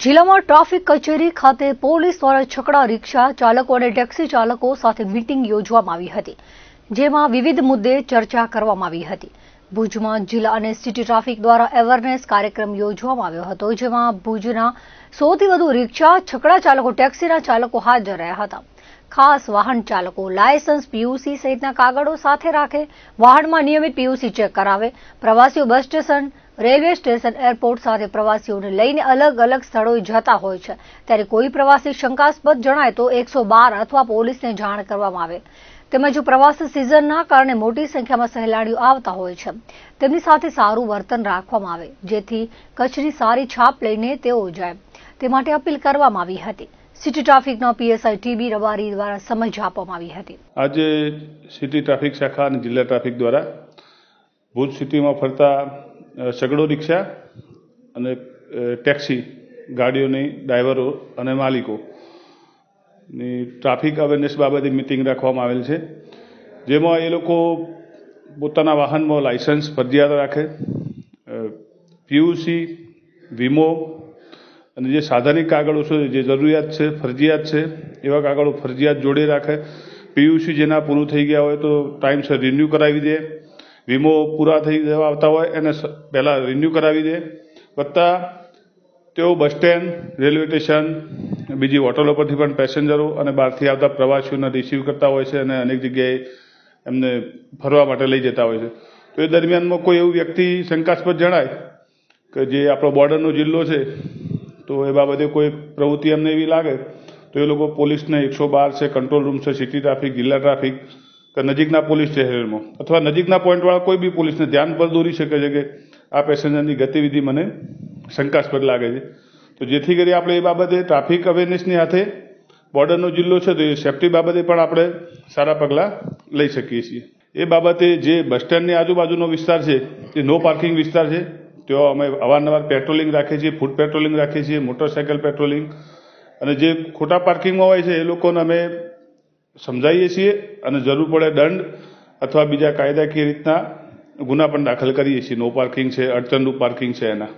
જિલ્લામાં ટ્રાફિક કચેરી ખાતે પોલીસ દ્વારા છકડા રિક્ષા ચાલકો અને ટેક્સી ચાલકો સાથે મીટિંગ યોજવામાં આવી હતી, જેમાં વિવિધ મુદ્દે ચર્ચા કરવામાં આવી હતી। ભુજમાં જિલ્લા અને સિટી ટ્રાફિક દ્વારા અવેરનેસ કાર્યક્રમ યોજવામાં આવ્યો હતો, જેમાં ભુજના 100થી વધુ રિક્ષા, છકડા ચાલકો, ટેક્સીના ચાલકો હાજર રહ્યા હતા। ખાસ વાહન ચાલકો લાયસન્સ, પીયુસી સહિતના કાગળો સાથે રાખે, વાહનમાં નિયમિત પીયુસી ચેક કરાવે। પ્રવાસીઓ bus station, railway station, airport સાથે પ્રવાસીઓને લઈને અલગ અલગ સ્થળોએ જતા હોય છે, ત્યારે કોઈ પ્રવાસી શંકાસ્પદ જણાય તો 112 અથવા પોલીસને જાણ કરવામાં આવે। તેમજ પ્રવાસી સિઝનના કારણે મોટી સંખ્યામાં સહેલાણીઓ આવતા હોય છે, તેમની સાથે સારું વર્તન રાખવામાં આવે, જેથી કચ્છની સારી છાપ લઈને તેઓ જાય, તે માટે અપીલ કરવામાં આવી હતી। સિટી ટ્રાફિકના પીએસઆઈ ટીબી રબારી દ્વારા સમજ આપવામાં આવી હતી। આજે સિટી ટ્રાફિક શાખા અને જિલ્લા ટ્રાફિક દ્વારા ભુજ સિટીમાં ફરતા સગડો રિક્ષા અને ટેક્સી ગાડીઓની ડ્રાઈવરો અને માલિકોની ટ્રાફિક અવેરનેસ બાબતે મિટિંગ રાખવામાં આવેલ છે, જેમાં એ લોકો પોતાના વાહનમાં લાયસન્સ ફરજિયાત રાખે, પીયુસી, વીમો અને જે સાધનિક કાગળો છે જે જરૂરિયાત છે, ફરજિયાત છે, એવા કાગળો ફરજિયાત જોડે રાખે। પીયુસી જેના પૂરું થઈ ગયા હોય તો ટાઈમસર રિન્યૂ કરાવી દે, વીમો પૂરા થઈ જવા આવતા હોય એને પહેલાં રિન્યૂ કરાવી દે, વત્તા તેઓ બસ સ્ટેન્ડ, રેલવે સ્ટેશન, બીજી હોટલો પરથી પણ પેસેન્જરો અને બહારથી આવતા પ્રવાસીઓને રિસીવ કરતા હોય છે અને અનેક જગ્યાએ એમને ફરવા માટે લઈ જતા હોય છે। તો એ દરમિયાનમાં કોઈ એવું વ્યક્તિ શંકાસ્પદ જણાય કે જે આપણો બોર્ડરનો જિલ્લો છે, તો એ બાબતે કોઈ પ્રવૃત્તિ એમને એવી લાગે તો એ લોકો પોલીસને 112 છે, કંટ્રોલ રૂમ છે, સિટી ટ્રાફિક, જિલ્લા ટ્રાફિક કે નજીકના પોલીસ સ્ટેશનમાં અથવા નજીકના પોઈન્ટવાળા કોઈ બી પોલીસને ધ્યાન પર દોરી શકે છે કે આ પેસેન્જરની ગતિવિધિ મને શંકાસ્પદ લાગે છે, તો જેથી કરી આપણે એ બાબતે ટ્રાફિક અવેરનેસની સાથે બોર્ડરનો જિલ્લો છે તો એ સેફ્ટી બાબતે પણ આપણે સારા પગલાં લઈ શકીએ છીએ। એ બાબતે જે બસ સ્ટેન્ડની આજુબાજુનો વિસ્તાર છે એ નો પાર્કિંગ વિસ્તાર છે, તેઓ અમે અવારનવાર પેટ્રોલિંગ રાખીએ છીએ, ફૂટ પેટ્રોલિંગ રાખીએ છીએ, મોટરસાઇકલ પેટ્રોલિંગ, અને જે ખોટા પાર્કિંગમાં હોય છે એ લોકોને અમે સમજાવીએ છીએ અને જરૂર પડે દંડ અથવા બીજા કાયદાકીય રીતના ગુના પણ દાખલ કરીએ છીએ। નો પાર્કિંગ છે, અડચણરૂપ પાર્કિંગ છે એના।